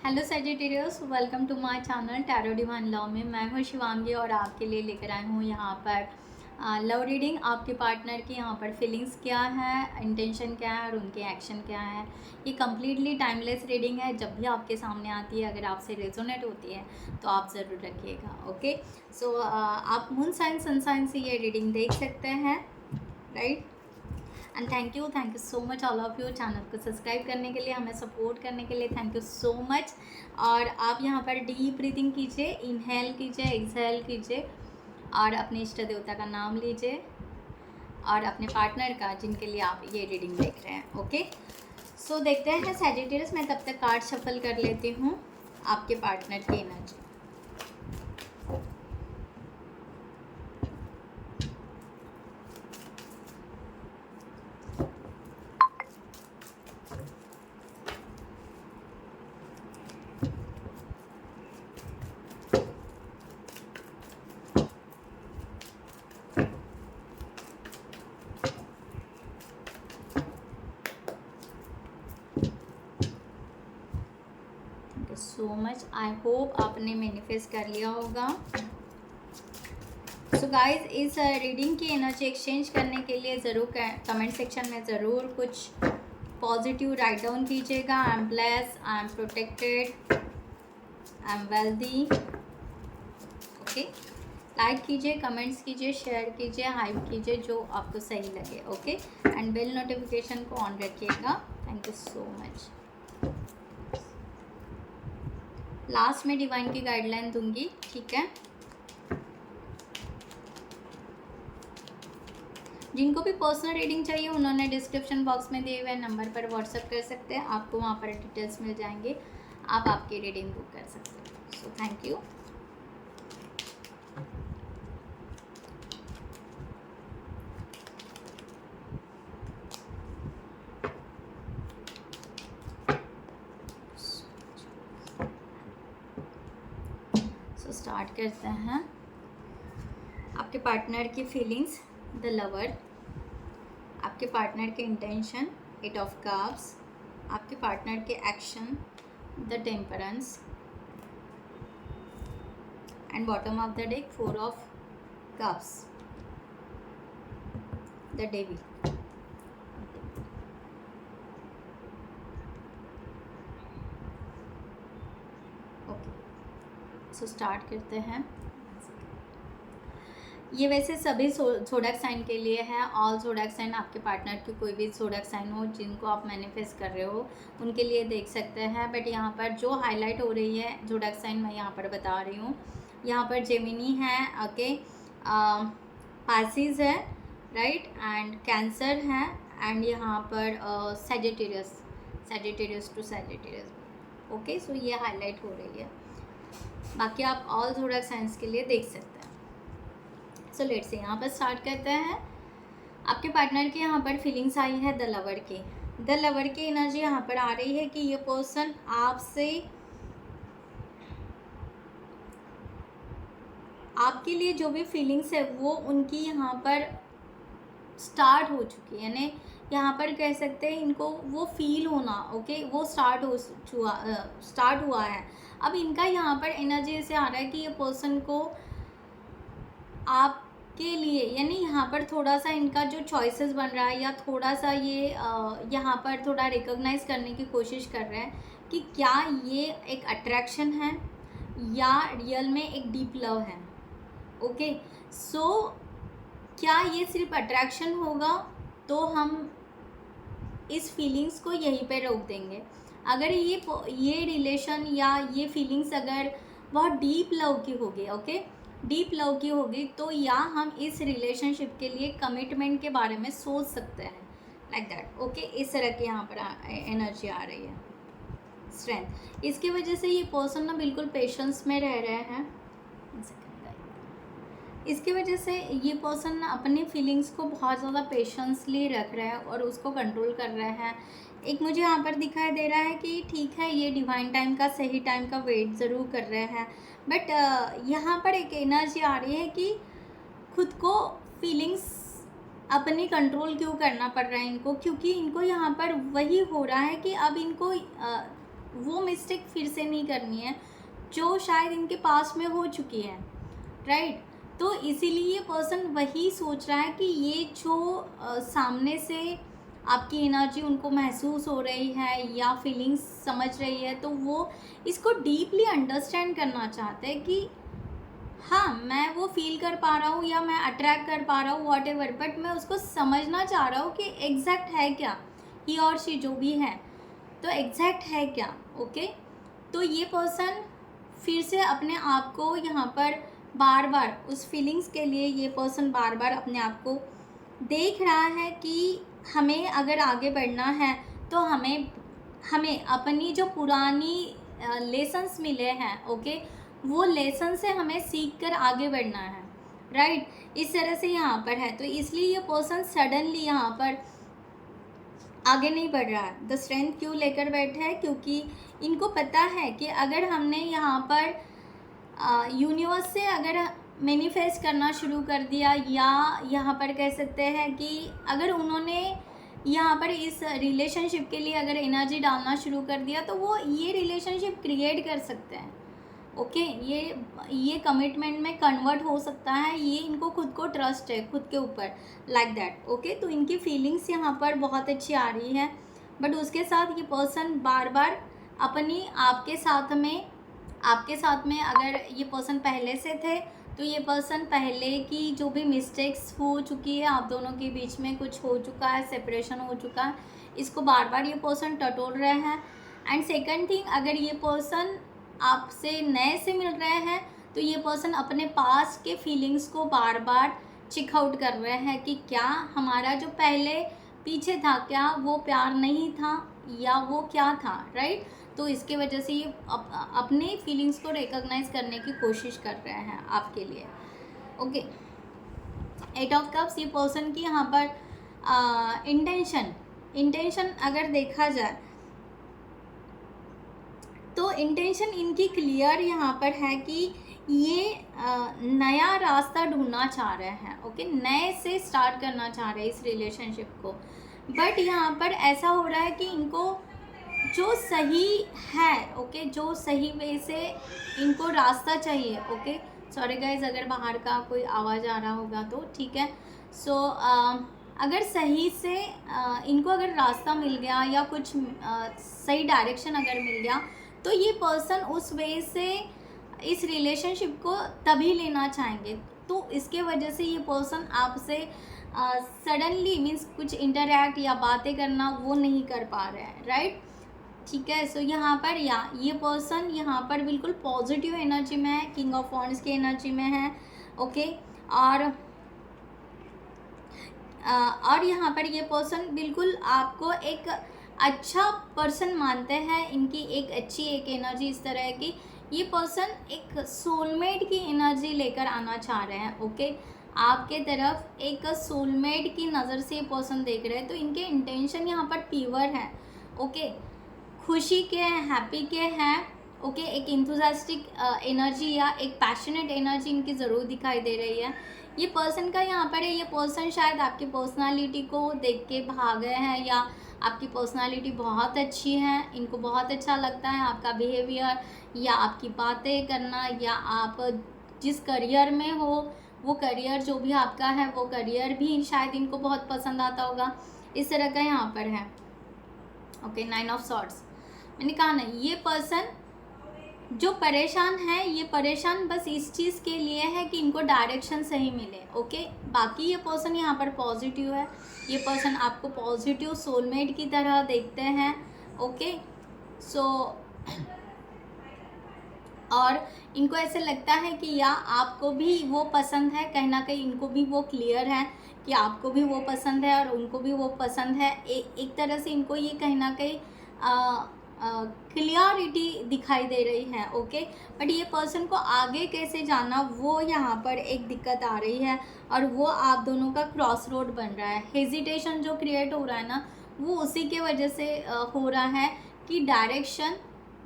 Hello Sagittarius, welcome to my channel tarot divine love में। मैं हूँ शिवांगी और आपके लिए लेकर आई हूँ यहाँ पर लव रीडिंग। आपके पार्टनर की यहाँ पर फीलिंग्स क्या है, इंटेंशन क्या है और उनके एक्शन क्या है। ये कम्प्लीटली टाइमलेस रीडिंग है। जब भी आपके सामने आती है, अगर आपसे रेजोनेट होती है तो आप ज़रूर रखिएगा। ओके, सो आप मून साइन सन साइन से ये रीडिंग देख सकते हैं, right. And thank you so much all of you channel को सब्सक्राइब करने के लिए, हमें सपोर्ट करने के लिए थैंक यू सो मच। और आप यहाँ पर डीप ब्रीथिंग कीजिए, इनहेल कीजिए, एक्सहेल कीजिए और अपने इष्ट देवता का नाम लीजिए और अपने पार्टनर का जिनके लिए आप ये रीडिंग देख रहे हैं। ओके, सो देखते हैं सैजिटेरियस। मैं तब तक कार्ड शफल कर लेती हूँ आपके पार्टनर की energy. So much, I hope आपने मैनिफेस्ट कर लिया होगा। सो गाइज, इस रीडिंग की एनर्जी एक्सचेंज करने के लिए ज़रूर कमेंट सेक्शन में ज़रूर कुछ पॉजिटिव राइट डाउन कीजिएगा। I am blessed, I am protected, I am wealthy. Okay, like कीजिए, कमेंट्स कीजिए, शेयर कीजिए, हाइप कीजिए, जो आपको सही लगे। ओके, एंड बेल नोटिफिकेशन को ऑन रखिएगा। Thank you so much. Last में डिवाइन की गाइडलाइन दूंगी, ठीक है। जिनको भी पर्सनल रीडिंग चाहिए उन्होंने डिस्क्रिप्शन बॉक्स में दिए हुए नंबर पर व्हाट्सएप कर सकते हैं, आपको वहाँ पर डिटेल्स मिल जाएंगे, आप आपकी रीडिंग बुक कर सकते हैं। So thank you. So start करते हैं। आपके पार्टनर की फीलिंग्स, द लवर। आपके पार्टनर के इंटेंशन, एट ऑफ कप्स। आपके पार्टनर के action, the temperance. And bottom of the deck, four of cups, the devil. Okay, so start करते हैं। ये वैसे सभी ज़ोडिएक साइन के लिए है। ऑल ज़ोडिएक साइन, आपके पार्टनर की कोई भी ज़ोडिएक साइन हो जिनको आप मैनिफेस्ट कर रहे हो उनके लिए देख सकते हैं। बट यहाँ पर जो हाईलाइट हो रही है ज़ोडिएक साइन मैं यहाँ पर बता रही हूँ। यहाँ पर जेमिनी है, ओके, पाइसेस है, राइट, एंड कैंसर है, एंड यहाँ पर सैजिटेरियस टू सैजिटेरियस। ओके, सो ये हाईलाइट हो रही है। बाकी आप ऑल ज़ोडिएक साइंस के लिए देख सकते हैं। सो लेट्स से यहाँ पर स्टार्ट करते हैं। आपके पार्टनर की यहाँ पर फीलिंग्स आई है द लवर की। द लवर की एनर्जी यहाँ पर आ रही है कि ये पर्सन आपसे, आपके लिए जो भी फीलिंग्स है वो उनकी यहाँ पर स्टार्ट हो चुकी है, यानी यहाँ पर कह सकते हैं इनको वो फील होना, ओके, वो स्टार्ट हुआ है। अब इनका यहाँ पर एनर्जी ऐसे आ रहा है कि ये पर्सन को आपके लिए, यानी यहाँ पर थोड़ा सा इनका जो चॉइसेस बन रहा है या थोड़ा सा ये यहाँ पर थोड़ा रिकॉग्नाइज करने की कोशिश कर रहे हैं कि क्या ये एक अट्रैक्शन है या रियल में एक डीप लव है। ओके, सो क्या ये सिर्फ अट्रैक्शन होगा तो हम इस फीलिंग्स को यहीं पे रोक देंगे। अगर ये रिलेशन या ये फीलिंग्स अगर बहुत डीप लव की होगी, ओके, डीप लव की होगी, तो या हम इस रिलेशनशिप के लिए कमिटमेंट के बारे में सोच सकते हैं, लाइक दैट। ओके, इस तरह की यहाँ पर एनर्जी आ रही है, स्ट्रेंथ। इसकी वजह से ये पर्सन ना बिल्कुल पेशेंस में रह रहे हैं। इसकी वजह से ये पर्सन अपनी फीलिंग्स को बहुत ज़्यादा पेशेंसली रख रहे हैं और उसको कंट्रोल कर रहे हैं। एक मुझे यहाँ पर दिखाई दे रहा है कि ठीक है, ये डिवाइन टाइम का, सही टाइम का वेट ज़रूर कर रहे हैं, बट यहाँ पर एक एनर्जी आ रही है कि खुद को फीलिंग्स अपनी कंट्रोल क्यों करना पड़ रहा है इनको, क्योंकि इनको यहाँ पर वही हो रहा है कि अब इनको वो मिस्टेक फिर से नहीं करनी है जो शायद इनके पास में हो चुकी है, राइट। तो इसीलिए ये पर्सन वही सोच रहा है कि ये जो सामने से आपकी एनर्जी उनको महसूस हो रही है या फीलिंग्स समझ रही है, तो वो इसको डीपली अंडरस्टैंड करना चाहते हैं कि हाँ, मैं वो फ़ील कर पा रहा हूँ या मैं अट्रैक्ट कर पा रहा हूँ व्हाटएवर, बट मैं उसको समझना चाह रहा हूँ कि एग्जैक्ट है क्या, ही और शी जो भी है, तो एग्जैक्ट है क्या। ओके, तो ये पर्सन फिर से अपने आप को यहाँ पर बार बार उस फीलिंग्स के लिए ये पर्सन बार बार अपने आप को देख रहा है कि हमें अगर आगे बढ़ना है तो हमें हमें अपनी जो पुरानी लेसन्स मिले हैं, ओके, वो लेसन से हमें सीख कर आगे बढ़ना है, राइट। इस तरह से यहाँ पर है, तो इसलिए ये पर्सन सडनली यहाँ पर आगे नहीं बढ़ रहा है। द स्ट्रेंथ क्यों लेकर बैठे हैं, क्योंकि इनको पता है कि अगर हमने यहाँ पर यूनिवर्स से अगर मैनिफेस्ट करना शुरू कर दिया, या यहाँ पर कह सकते हैं कि अगर उन्होंने यहाँ पर इस रिलेशनशिप के लिए अगर एनर्जी डालना शुरू कर दिया, तो वो ये रिलेशनशिप क्रिएट कर सकते हैं। ओके, ये कमिटमेंट में कन्वर्ट हो सकता है, ये इनको खुद को ट्रस्ट है खुद के ऊपर, लाइक दैट। ओके, तो इनकी फीलिंग्स यहाँ पर बहुत अच्छी आ रही है, बट उसके साथ ये पर्सन बार बार अपनी आपके साथ में अगर ये पर्सन पहले से थे, तो ये पर्सन पहले की जो भी मिस्टेक्स हो चुकी है, आप दोनों के बीच में कुछ हो चुका है, सेपरेशन हो चुका है, इसको बार बार ये पर्सन टटोल रहे हैं। एंड सेकंड थिंग, अगर ये पर्सन आपसे नए से मिल रहे हैं, तो ये पर्सन अपने पास के फीलिंग्स को बार बार चेक आउट कर रहे हैं कि क्या हमारा जो पहले पीछे था, क्या वो प्यार नहीं था या वो क्या था, राइट। तो इसके वजह से ये अपने फीलिंग्स को रिकॉग्नाइज करने की कोशिश कर रहे हैं आपके लिए। ओके, 8 ऑफ कप्स, ये पर्सन की यहाँ पर इंटेंशन अगर देखा जाए तो इंटेंशन इनकी क्लियर यहाँ पर है कि ये नया रास्ता ढूंढना चाह रहे हैं। ओके, नए से स्टार्ट करना चाह रहे हैं इस रिलेशनशिप को, बट यहाँ पर ऐसा हो रहा है कि इनको जो सही है, ओके, जो सही वे से इनको रास्ता चाहिए। ओके, सॉरी गाइज अगर बाहर का कोई आवाज़ आ रहा होगा तो ठीक है। सो अगर सही से इनको अगर रास्ता मिल गया या कुछ सही डायरेक्शन अगर मिल गया, तो ये पर्सन उस वे से इस रिलेशनशिप को तभी लेना चाहेंगे। तो इसके वजह से ये पर्सन आपसे सडनली मीन्स कुछ इंटरैक्ट या बातें करना वो नहीं कर पा रहे हैं, राइट। ठीक है, सो यहाँ पर ये पर्सन यहाँ पर बिल्कुल पॉजिटिव एनर्जी में है, किंग ऑफ वॉन्ड्स की एनर्जी में है। ओके, और यहाँ पर ये पर्सन बिल्कुल आपको एक अच्छा पर्सन मानते हैं। इनकी एक अच्छी एक एनर्जी इस तरह है कि ये पर्सन एक सोलमेट की एनर्जी लेकर आना चाह रहे हैं। ओके, आपके तरफ एक सोलमेट की नज़र से ये पर्सन देख रहे हैं, तो इनके इंटेंशन यहाँ पर प्योर है। ओके, खुशी के हैं, हैप्पी के हैं। ओके, एक इंथुसियास्टिक एनर्जी या एक पैशनेट एनर्जी इनकी ज़रूर दिखाई दे रही है। ये पर्सन का यहाँ पर है, ये पर्सन शायद आपकी पर्सनालिटी को देख के भाग गए हैं, या आपकी पर्सनालिटी बहुत अच्छी है, इनको बहुत अच्छा लगता है आपका बिहेवियर या आपकी बातें करना, या आप जिस करियर में हो वो करियर जो भी आपका है वो करियर भी शायद इनको बहुत पसंद आता होगा, इस तरह का यहाँ पर है। ओके, 9 ऑफ सॉर्ड्स, मैंने कहा ना ये पर्सन जो परेशान है, ये परेशान बस इस चीज़ के लिए है कि इनको डायरेक्शन सही मिले। ओके, बाकी ये पर्सन यहाँ पर पॉजिटिव है, ये पर्सन आपको पॉजिटिव सोलमेट की तरह देखते हैं। ओके, सो और इनको ऐसे लगता है कि या आपको भी वो पसंद है, कहीं ना कहीं इनको भी वो क्लियर है कि आपको भी वो पसंद है और उनको भी वो पसंद है। एक तरह से इनको ये कहीं ना कहीं क्लियरिटी दिखाई दे रही है। ओके, बट ये पर्सन को आगे कैसे जाना वो यहाँ पर एक दिक्कत आ रही है, और वो आप दोनों का क्रॉस रोड बन रहा है। हेजिटेशन जो क्रिएट हो रहा है ना, वो उसी के वजह से हो रहा है कि डायरेक्शन,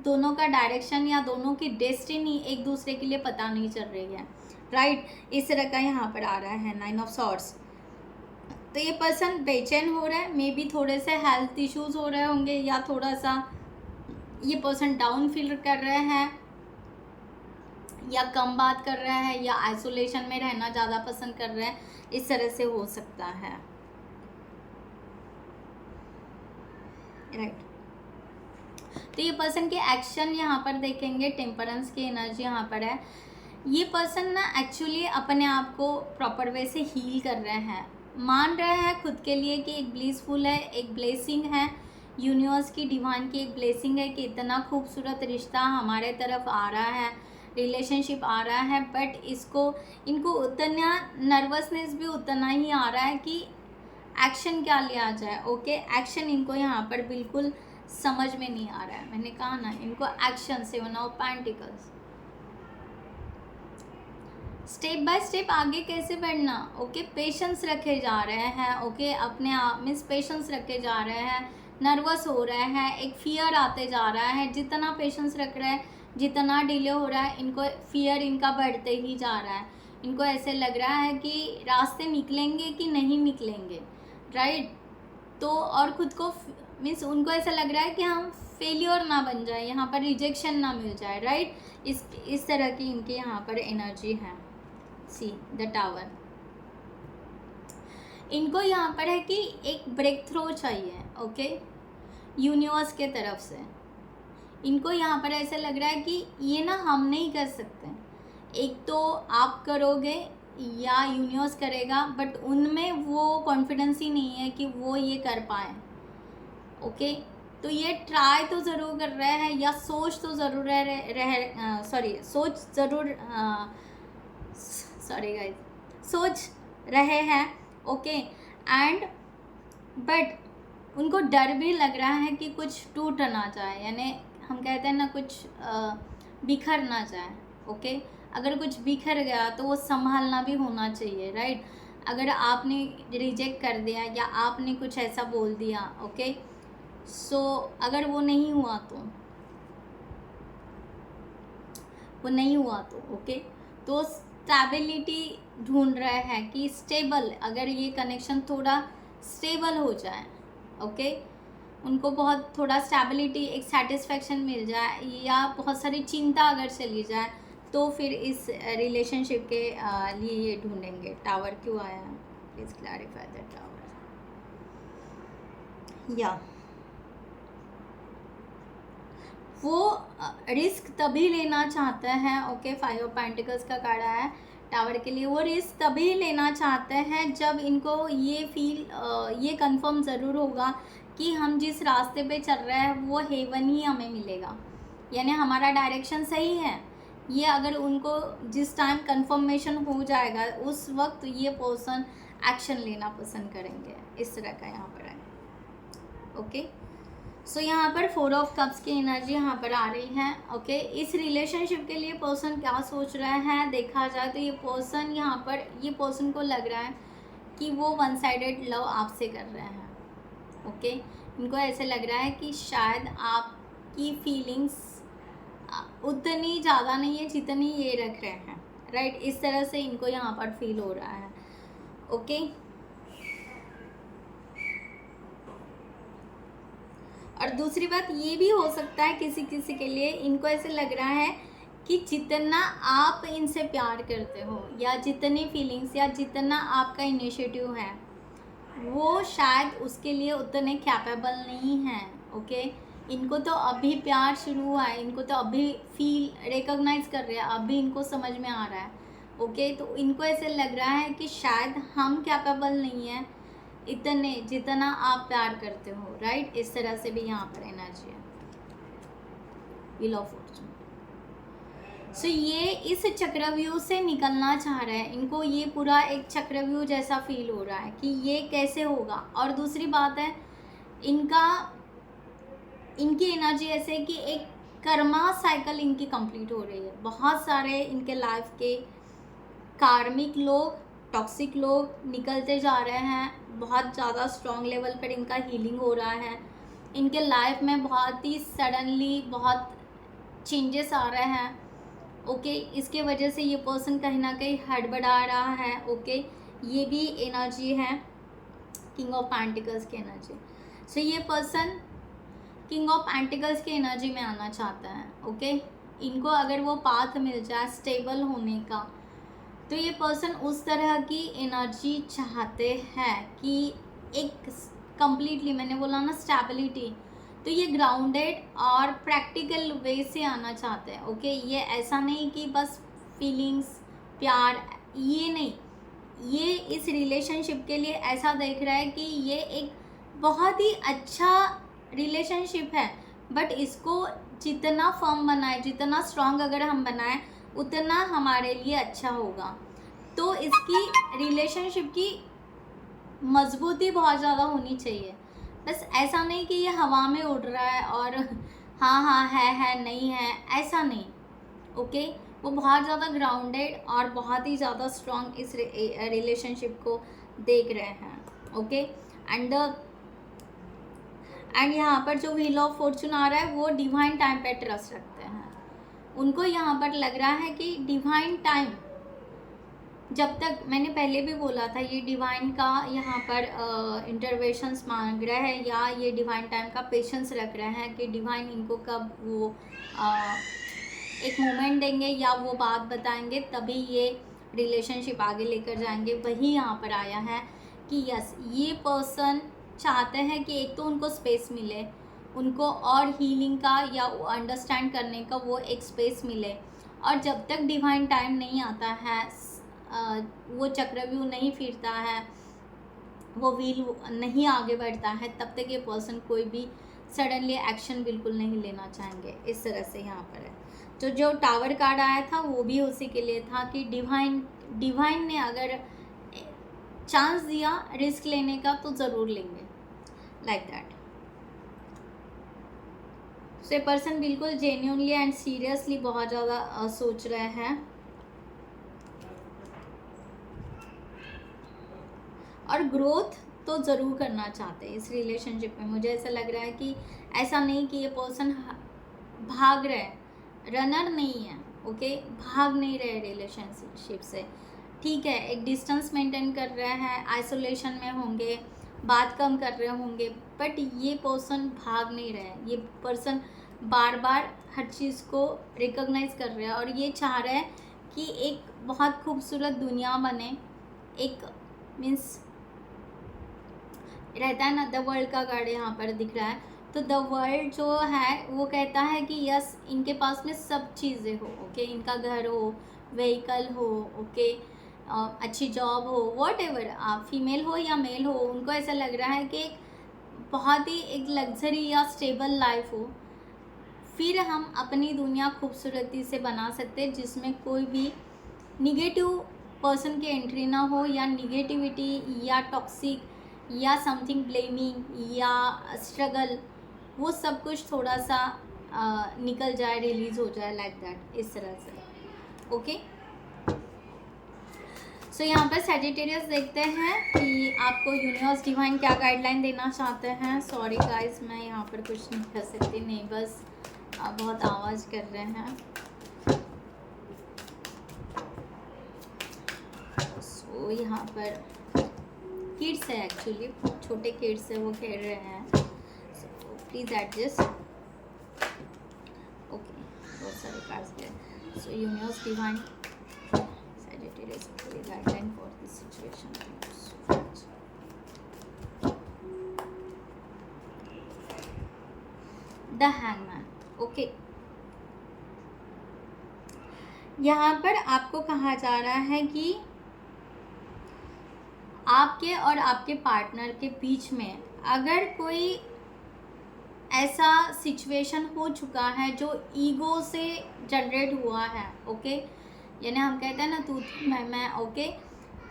दोनों का डायरेक्शन या दोनों की डेस्टिनी एक दूसरे के लिए पता नहीं चल रही है, राइट। इस तरह का यहाँ पर आ रहा है 9 ऑफ सॉर्ड्स। तो ये पर्सन बेचैन हो रहा है, मे बी थोड़े से हेल्थ इश्यूज़ हो रहे होंगे, या थोड़ा सा ये पर्सन डाउन फील कर रहे हैं, या कम बात कर रहा है, या आइसोलेशन में रहना ज़्यादा पसंद कर रहे हैं, इस तरह से हो सकता है। राइट, तो ये पर्सन के एक्शन यहाँ पर देखेंगे, टेम्परेंस की एनर्जी यहाँ पर है। ये पर्सन ना एक्चुअली अपने आप को प्रॉपर वे से हील कर रहे हैं, मान रहे हैं खुद के लिए कि एक ब्लिसफुल है, एक ब्लेसिंग है, यूनिवर्स की डिवाइन की एक ब्लेसिंग है कि इतना खूबसूरत रिश्ता हमारे तरफ आ रहा है, रिलेशनशिप आ रहा है। बट इनको उतना नर्वसनेस भी उतना ही आ रहा है कि एक्शन क्या लिया जाए। ओके, एक्शन इनको यहाँ पर बिल्कुल समझ में नहीं आ रहा है। मैंने कहा ना, इनको action, 7 of pentacles, step by step आगे कैसे बढ़ना। ओके, पेशेंस रखे जा रहे हैं। ओके, अपने आप में पेशेंस रखे जा रहे हैं, नर्वस हो रहे हैं, एक फियर आते जा रहा है। जितना पेशेंस रख रहे हैं, जितना डिले हो रहा है, इनको फियर इनका बढ़ते ही जा रहा है। इनको ऐसे लग रहा है कि रास्ते निकलेंगे कि नहीं निकलेंगे। राइट, तो और खुद को मीन्स उनको ऐसा लग रहा है कि हम फेलियर ना बन जाए, यहाँ पर रिजेक्शन ना मिल जाए। राइट, इस तरह की इनकी यहाँ पर एनर्जी है। सी द टावर, इनको यहाँ पर है कि एक ब्रेक थ्रो चाहिए। ओके, यूनिवर्स के तरफ से इनको यहाँ पर ऐसा लग रहा है कि ये ना हम नहीं कर सकते, एक तो आप करोगे या यूनिवर्स करेगा, बट उनमें वो कॉन्फिडेंस ही नहीं है कि वो ये कर पाए। ओके, तो ये ट्राई तो ज़रूर कर रहे हैं, या सोच तो ज़रूर सोच रहे हैं। ओके, एंड बट उनको डर भी लग रहा है कि कुछ टूट ना जाए, यानी हम कहते हैं ना, कुछ बिखर ना जाए। ओके, अगर कुछ बिखर गया तो वो संभालना भी होना चाहिए। राइट, अगर आपने रिजेक्ट कर दिया या आपने कुछ ऐसा बोल दिया, ओके, सो अगर वो नहीं हुआ तो ओके, तो स्टेबिलिटी ढूंढ रहे हैं कि स्टेबल, अगर ये कनेक्शन थोड़ा स्टेबल हो जाए। ओके, उनको बहुत थोड़ा स्टेबिलिटी, एक सेटिस्फेक्शन मिल जाए, या बहुत सारी चिंता अगर चली जाए, तो फिर इस रिलेशनशिप के लिए ये ढूंढेंगे। टावर क्यों आया है, प्लीज़ क्लैरिफाई द टावर। या वो रिस्क तभी लेना चाहते हैं। ओके, 5 ऑफ पेंटिकल्स का कार्ड है टावर के लिए। वो रिस्क तभी लेना चाहते हैं जब इनको ये कंफर्म ज़रूर होगा कि हम जिस रास्ते पे चल रहे हैं वो हेवन ही हमें मिलेगा, यानी हमारा डायरेक्शन सही है। ये अगर उनको जिस टाइम कंफर्मेशन हो जाएगा, उस वक्त ये पर्सन एक्शन लेना पसंद करेंगे। इस तरह का यहाँ पर है। ओके, सो यहाँ पर 4 ऑफ कप्स की एनर्जी यहाँ पर आ रही है। ओके, इस रिलेशनशिप के लिए पर्सन क्या सोच रहा है देखा जाए तो ये पर्सन यहाँ पर, ये पर्सन को लग रहा है कि वो वन साइडेड लव आपसे कर रहे हैं। ओके, इनको ऐसे लग रहा है कि शायद आपकी फीलिंग्स उतनी ज़्यादा नहीं है जितनी ये रख रहे हैं। राइट, इस तरह से इनको यहाँ पर फील हो रहा है। ओके, और दूसरी बात ये भी हो सकता है किसी किसी के लिए इनको ऐसे लग रहा है कि जितना आप इनसे प्यार करते हो, या जितनी फीलिंग्स, या जितना आपका इनिशिएटिव है, वो शायद उसके लिए उतने कैपेबल नहीं हैं। ओके, इनको तो अभी प्यार शुरू हुआ है, इनको तो अभी रिकॉग्नाइज कर रहे हैं, अभी इनको समझ में आ रहा है। ओके, तो इनको ऐसे लग रहा है कि शायद हम कैपेबल नहीं हैं इतने जितना आप प्यार करते हो। राइट, इस तरह से भी यहाँ पर एनर्जी है। व्हील ऑफ फॉर्चून, सो ये इस चक्रव्यूह से निकलना चाह रहे हैं। इनको ये पूरा एक चक्रव्यूह जैसा फील हो रहा है कि ये कैसे होगा। और दूसरी बात है, इनकी एनर्जी ऐसे कि एक कर्मा साइकिल इनकी कंप्लीट हो रही है। बहुत सारे इनके लाइफ के कार्मिक लोग, टॉक्सिक लोग निकलते जा रहे हैं। बहुत ज़्यादा स्ट्रॉन्ग लेवल पर इनका हीलिंग हो रहा है। इनके लाइफ में बहुत ही सडनली बहुत चेंजेस आ रहे हैं। ओके, इसके वजह से ये पर्सन कहीं ना कहीं हड़बड़ा रहा है। ओके, ये भी एनर्जी है किंग ऑफ पेंटिकल्स की एनर्जी। सो ये पर्सन किंग ऑफ पेंटिकल्स की एनर्जी में आना चाहता है। ओके, इनको अगर वो पाथ मिल जाए स्टेबल होने का, तो ये पर्सन उस तरह की एनर्जी चाहते हैं कि एक कंप्लीटली, मैंने बोला ना स्टेबिलिटी, तो ये ग्राउंडेड और प्रैक्टिकल वे से आना चाहते हैं। ओके, ये ऐसा नहीं कि बस फीलिंग्स, प्यार, ये नहीं, ये इस रिलेशनशिप के लिए ऐसा देख रहा है कि ये एक बहुत ही अच्छा रिलेशनशिप है, बट इसको जितना फर्म बनाए, जितना स्ट्रांग अगर हम बनाए, उतना हमारे लिए अच्छा होगा। तो इसकी रिलेशनशिप की मजबूती बहुत ज़्यादा होनी चाहिए। बस ऐसा नहीं कि ये हवा में उड़ रहा है और हाँ हाँ है नहीं है, ऐसा नहीं। ओके, वो बहुत ज़्यादा ग्राउंडेड और बहुत ही ज़्यादा स्ट्रांग इस रिलेशनशिप को देख रहे हैं। ओके, एंड यहाँ पर जो व्हील ऑफ फॉर्चून आ रहा है वो डिवाइन टाइम पे ट्रस्ट रखते हैं। उनको यहाँ पर लग रहा है कि डिवाइन टाइम, जब तक, मैंने पहले भी बोला था, ये डिवाइन का यहाँ पर इंटरवेंशंस मांग रहा है, या ये डिवाइन टाइम का पेशेंस रख रहे हैं कि डिवाइन इनको कब वो एक मोमेंट देंगे या वो बात बताएंगे, तभी ये रिलेशनशिप आगे लेकर जाएंगे। वही यहाँ पर आया है कि यस, ये पर्सन चाहते हैं कि एक तो उनको स्पेस मिले, उनको और हीलिंग का या अंडरस्टैंड करने का वो एक स्पेस मिले, और जब तक डिवाइन टाइम नहीं आता है, वो चक्रव्यूह नहीं फिरता है, वो व्हील नहीं आगे बढ़ता है, तब तक ये पर्सन कोई भी सडनली एक्शन बिल्कुल नहीं लेना चाहेंगे। इस तरह से यहाँ पर है। तो जो टावर कार्ड आया था वो भी उसी के लिए था कि डिवाइन ने अगर चांस दिया रिस्क लेने का तो ज़रूर लेंगे, लाइक दैट। सो ये पर्सन बिल्कुल जेन्युइनली एंड सीरियसली बहुत ज़्यादा सोच रहे हैं, और ग्रोथ तो ज़रूर करना चाहते हैं इस रिलेशनशिप में। मुझे ऐसा लग रहा है कि ऐसा नहीं कि ये पर्सन भाग रहे, रनर नहीं है। ओके, भाग नहीं रहे रिलेशनशिप से, ठीक है, एक डिस्टेंस मेंटेन कर रहे हैं, आइसोलेशन में होंगे, बात कम कर रहे होंगे, बट ये पर्सन भाग नहीं रहे। ये पर्सन बार बार हर चीज़ को रिकॉग्नाइज कर रहे हैं, और ये चाह रहे हैं कि एक बहुत खूबसूरत दुनिया बने। एक मीन्स रहता है ना, द वर्ल्ड का कार्ड यहाँ पर दिख रहा है, तो द वर्ल्ड जो है वो कहता है कि यस, इनके पास में सब चीज़ें हो। ओके, इनका घर हो, व्हीकल हो, ओके, अच्छी जॉब हो, वॉट एवर, आप फीमेल हो या मेल हो, उनको ऐसा लग रहा है कि बहुत ही एक लग्जरी या स्टेबल लाइफ हो। फिर हम अपनी दुनिया खूबसूरती से बना सकते हैं, जिसमें कोई भी निगेटिव पर्सन की एंट्री ना हो, या निगेटिविटी या टॉक्सिक या समथिंग ब्लेमिंग या स्ट्रगल, वो सब कुछ थोड़ा सा निकल जाए, रिलीज हो जाए, लाइक दैट, इस तरह से। ओके, सो यहाँ पर सैजिटेरियस देखते हैं कि आपको यूनिवर्स डिवाइन क्या गाइडलाइन देना चाहते हैं। सॉरी गाइस, मैं यहाँ पर कुछ नहीं कर सकती, नहीं बस बहुत आवाज़ कर रहे हैं। सो यहाँ पर किड्स है, एक्चुअली छोटे किड्स है, वो खेल रहे हैं, सो प्लीज़ एडजस्ट। ओके, बहुत सारे कार्ड्स हैं। सो universe divine Sagittarius guideline for this situation. The hangman. Okay, यहाँ पर आपको कहा जा रहा है कि आपके और आपके पार्टनर के बीच में अगर कोई ऐसा सिचुएशन हो चुका है जो ईगो से जनरेट हुआ है, ओके, यानी हम कहते हैं ना तू मैं, ओके,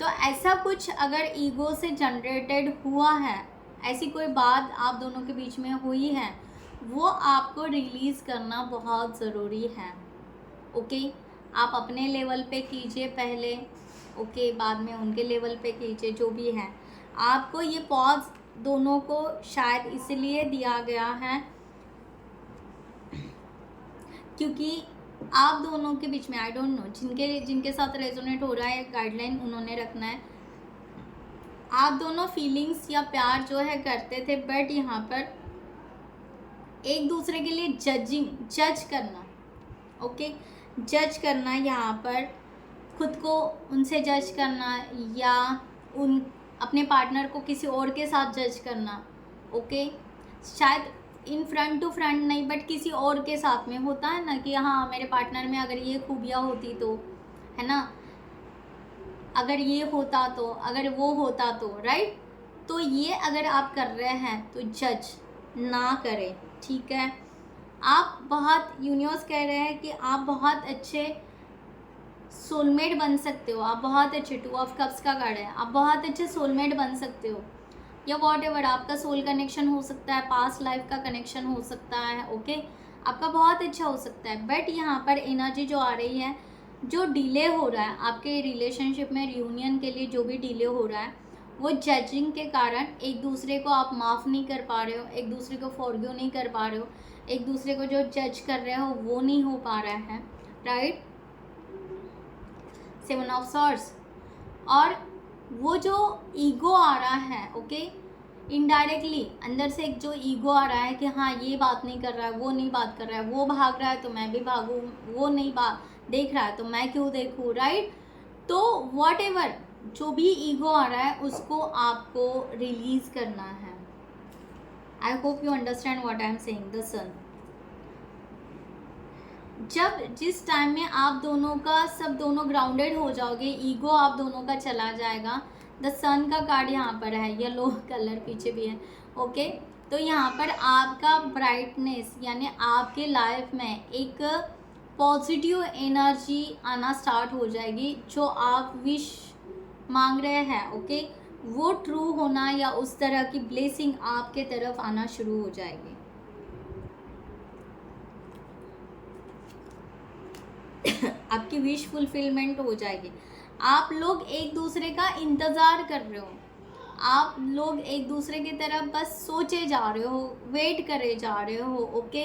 तो ऐसा कुछ अगर ईगो से जनरेटेड हुआ है, ऐसी कोई बात आप दोनों के बीच में हुई है, वो आपको रिलीज़ करना बहुत ज़रूरी है। ओके, आप अपने लेवल पे कीजिए पहले, ओके, बाद में उनके लेवल पे कीजिए, जो भी है। आपको ये पॉज दोनों को शायद इसलिए दिया गया है क्योंकि आप दोनों के बीच में, आई डोंट नो, जिनके साथ रेजोनेट हो रहा है, गाइडलाइन उन्होंने रखना है। आप दोनों फीलिंग्स या प्यार जो है करते थे, बट यहाँ पर एक दूसरे के लिए जज करना, ओके, जज करना, यहाँ पर खुद को उनसे जज करना या उन अपने पार्टनर को किसी और के साथ जज करना, ओके, शायद इन फ्रंट टू फ्रंट नहीं बट किसी और के साथ में होता है ना कि हाँ मेरे पार्टनर में अगर ये खूबियाँ होती तो, है ना, अगर ये होता तो, अगर वो होता तो, राइट। तो ये अगर आप कर रहे हैं तो जज ना करें, ठीक है। आप बहुत, यूनिवर्स कह रहे हैं कि आप बहुत अच्छे सोलमेट बन सकते हो, आप बहुत अच्छे, 2 ऑफ कप्स का कार्ड है, आप बहुत अच्छे सोलमेट बन सकते हो, या वॉट एवर आपका सोल कनेक्शन हो सकता है, पास्ट लाइफ का कनेक्शन हो सकता है, ओके, आपका बहुत अच्छा हो सकता है। बट यहाँ पर एनर्जी जो आ रही है, जो डिले हो रहा है आपके रिलेशनशिप में, रियूनियन के लिए जो भी डिले हो रहा है, वो जजिंग के कारण एक दूसरे को आप माफ़ नहीं कर पा रहे हो, एक दूसरे को फॉरगिव नहीं कर पा रहे हो, एक दूसरे को जो जज कर रहे हो वो नहीं हो पा रहा है, राइट। 7 ऑफ सॉर्ड्स, और वो जो ईगो आ रहा है, ओके, इनडायरेक्टली अंदर से एक जो ईगो आ रहा है कि हाँ ये बात नहीं कर रहा है, वो नहीं बात कर रहा है, वो भाग रहा है तो मैं भी भागूँ, वो नहीं देख रहा है तो मैं क्यों देखूँ, राइट। तो वॉट एवर जो भी ईगो आ रहा है उसको आपको रिलीज करना है। I hope you understand what I am saying. The sun, जिस टाइम में आप दोनों का सब दोनों ग्राउंडेड हो जाओगे, ईगो आप दोनों का चला जाएगा। द सन का कार्ड यहाँ पर है, येलो कलर पीछे भी है, ओके। तो यहाँ पर आपका ब्राइटनेस यानी आपके लाइफ में एक पॉजिटिव एनर्जी आना स्टार्ट हो जाएगी। जो आप विश मांग रहे हैं, ओके, वो ट्रू होना या उस तरह की ब्लेसिंग आपके तरफ आना शुरू हो जाएगी। आपकी विश फुलफिलमेंट हो जाएगी। आप लोग एक दूसरे का इंतज़ार कर रहे हो, आप लोग एक दूसरे की तरफ बस सोचे जा रहे हो, वेट करे जा रहे हो, ओके।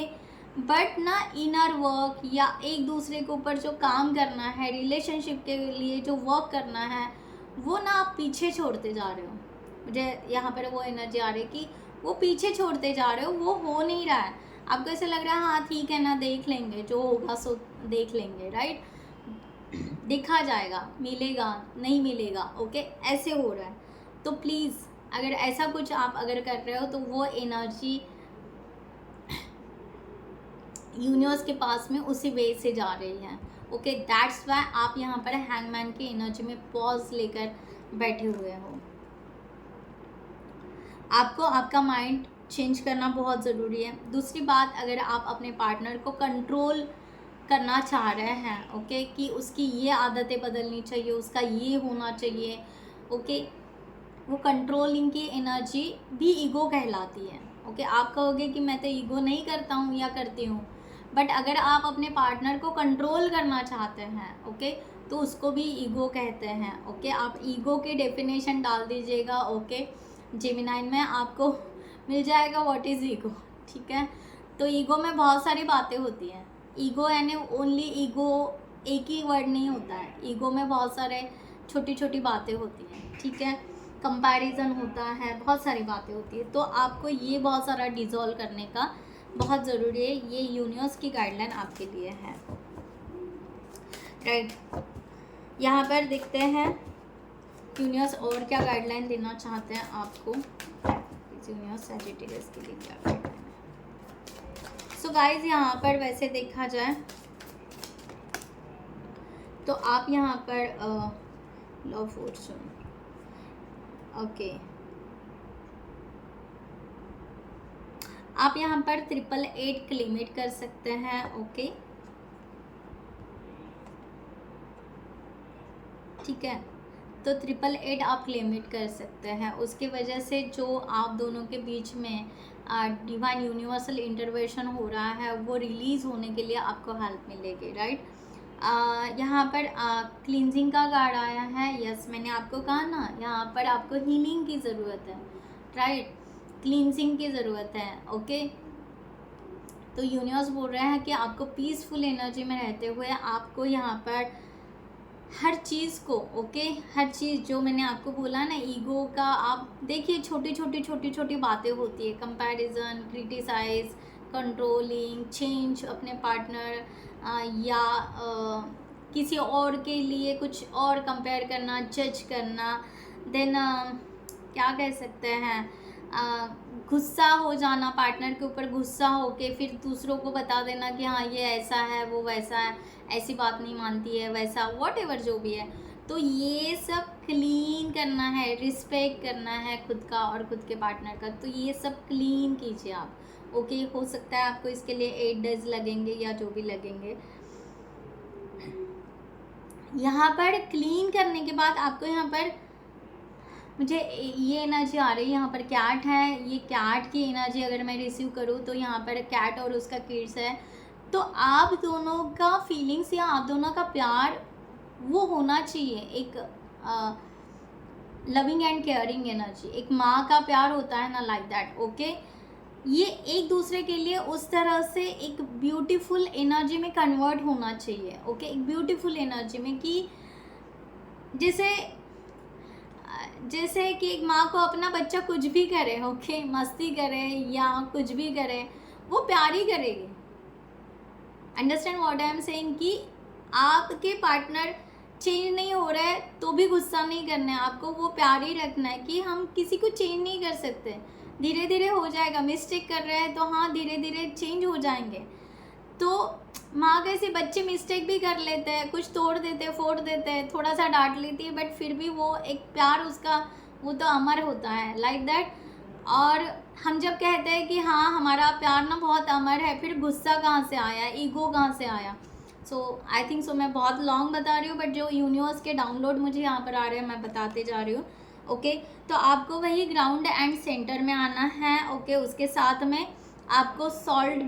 बट ना इनर वर्क या एक दूसरे के ऊपर जो काम करना है, रिलेशनशिप के लिए जो वर्क करना है, वो ना आप पीछे छोड़ते जा रहे हो। मुझे यहाँ पर वो एनर्जी आ रही है कि वो पीछे छोड़ते जा रहे हो, वो हो नहीं रहा है। आपको ऐसे लग रहा है हाँ ठीक है ना, देख लेंगे, जो होगा सो देख लेंगे, राइट, देखा जाएगा, मिलेगा नहीं मिलेगा, ओके, ऐसे हो रहा है। तो प्लीज़ अगर ऐसा कुछ आप अगर कर रहे हो तो वो एनर्जी यूनिवर्स के पास में उसी वे से जा रही है, ओके। दैट्स वाई आप यहाँ पर हैंगमैन की एनर्जी में पॉज लेकर बैठे हुए हो। आपको आपका माइंड चेंज करना बहुत ज़रूरी है। दूसरी बात, अगर आप अपने पार्टनर को कंट्रोल करना चाह रहे हैं, ओके, कि उसकी ये आदतें बदलनी चाहिए, उसका ये होना चाहिए, ओके, वो कंट्रोलिंग की एनर्जी भी ईगो कहलाती है, ओके। आप कहोगे कि मैं तो ईगो नहीं करता हूँ या करती हूँ, बट अगर आप अपने पार्टनर को कंट्रोल करना चाहते हैं, ओके, तो उसको भी ईगो कहते हैं, ओके। आप ईगो की डेफिनेशन डाल दीजिएगा, ओके, जेमिनी में आपको मिल जाएगा व्हाट इज़ ईगो, ठीक है। तो ईगो में बहुत सारी बातें होती हैं। ईगो यानी ओनली ईगो एक ही वर्ड नहीं होता है, ईगो में बहुत सारे छोटी छोटी बातें होती हैं, ठीक है। कंपैरिजन होता है, बहुत सारी बातें होती है। तो आपको ये बहुत सारा डिज़ोल्व करने का बहुत ज़रूरी है। ये यूनिवर्स की गाइडलाइन आपके लिए है, राइट। यहाँ पर देखते हैं यूनिवर्स और क्या गाइडलाइन देना चाहते हैं आपको। यूनिवर्स सैजिटेरियस के लिए क्या गाइडलाइन है। सो गाइज, यहाँ पर वैसे देखा जाए तो आप यहाँ पर लव फॉर्चून, ओके, आप यहाँ पर 888 क्लेमेट कर सकते हैं, ओके, ठीक है। तो 888 आप क्लेमेट कर सकते हैं। उसकी वजह से जो आप दोनों के बीच में डिवाइन यूनिवर्सल इंटरवेंशन हो रहा है वो रिलीज़ होने के लिए आपको हेल्प मिलेगी, राइट। यहाँ पर क्लींजिंग का कार्ड आया है। यस, मैंने आपको कहा ना, यहाँ पर आपको हीलिंग की ज़रूरत है, राइट, क्लींजिंग की ज़रूरत है, ओके। तो यूनिवर्स बोल रहे हैं कि आपको पीसफुल एनर्जी में रहते हुए आपको यहाँ पर हर चीज़ को, ओके, हर चीज़ जो मैंने आपको बोला ना, ईगो का, आप देखिए छोटी छोटी बातें होती है, कंपैरिजन, क्रिटिसाइज, कंट्रोलिंग, चेंज अपने पार्टनर या किसी और के लिए कुछ और कंपेयर करना, जज करना, देन क्या कह सकते हैं, गुस्सा हो जाना, पार्टनर के ऊपर गुस्सा होके फिर दूसरों को बता देना कि हाँ ये ऐसा है, वो वैसा है, ऐसी बात नहीं मानती है, वैसा वॉट एवर जो भी है। तो ये सब क्लीन करना है, रिस्पेक्ट करना है खुद का और खुद के पार्टनर का। तो ये सब क्लीन कीजिए आप। ओके, हो सकता है आपको इसके लिए 8 डेज लगेंगे या जो भी लगेंगे। यहाँ पर क्लीन करने के बाद आपको यहाँ पर मुझे ये एनर्जी आ रही है, यहाँ पर कैट है, ये कैट की एनर्जी अगर मैं रिसीव करूँ तो यहाँ पर कैट और उसका किड्स है। तो आप दोनों का फीलिंग्स या आप दोनों का प्यार वो होना चाहिए, एक लविंग एंड केयरिंग एनर्जी, एक माँ का प्यार होता है ना, लाइक दैट। ओके, ये एक दूसरे के लिए उस तरह से एक ब्यूटीफुल एनर्जी में कन्वर्ट होना चाहिए। ओके, एक ब्यूटीफुल एनर्जी में कि जैसे कि एक माँ को अपना बच्चा कुछ भी करे, ओके, मस्ती करे या कुछ भी करे, वो प्यार ही करेगी। Understand what I am saying, कि आपके पार्टनर चेंज नहीं हो रहा है तो भी गुस्सा नहीं करना है, आपको वो प्यार ही रखना है कि हम किसी को चेंज नहीं कर सकते, धीरे धीरे हो जाएगा। मिस्टेक कर रहे हैं तो हाँ धीरे धीरे चेंज हो जाएंगे। तो माँ कैसे, बच्चे मिस्टेक भी कर लेते हैं, कुछ तोड़ देते हैं, फोड़ देते हैं, थोड़ा सा डांट लेती है, बट फिर भी वो एक प्यार उसका वो तो अमर होता है, लाइक दैट। और हम जब कहते हैं कि हाँ हमारा प्यार ना बहुत अमर है, फिर गुस्सा कहाँ से आया, ईगो कहाँ से आया। सो आई थिंक सो मैं बहुत लॉन्ग बता रही हूँ, बट जो यूनिवर्स के डाउनलोड मुझे यहाँ पर आ रहे हैं मैं बताते जा रही हूँ। ओके, तो आपको वही ग्राउंड एंड सेंटर में आना है। ओके, उसके साथ में आपको सॉल्ट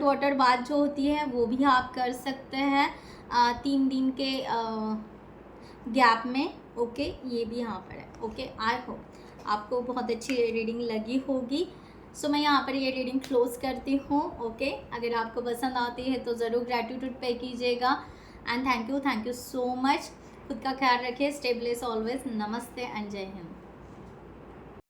वाटर बाथ जो होती है वो भी आप कर सकते हैं 3 दिन के गैप में। ओके, ये भी यहाँ पर है। ओके, आई होप आपको बहुत अच्छी रीडिंग लगी होगी। सो मैं यहाँ पर ये रीडिंग क्लोज करती हूँ। ओके, अगर आपको पसंद आती है तो ज़रूर ग्रैटिट्यूड पे कीजिएगा। And thank you so much. खुद का ख्याल रखिए, स्टे ब्लेस ऑलवेज। नमस्ते एंड जय हिंद।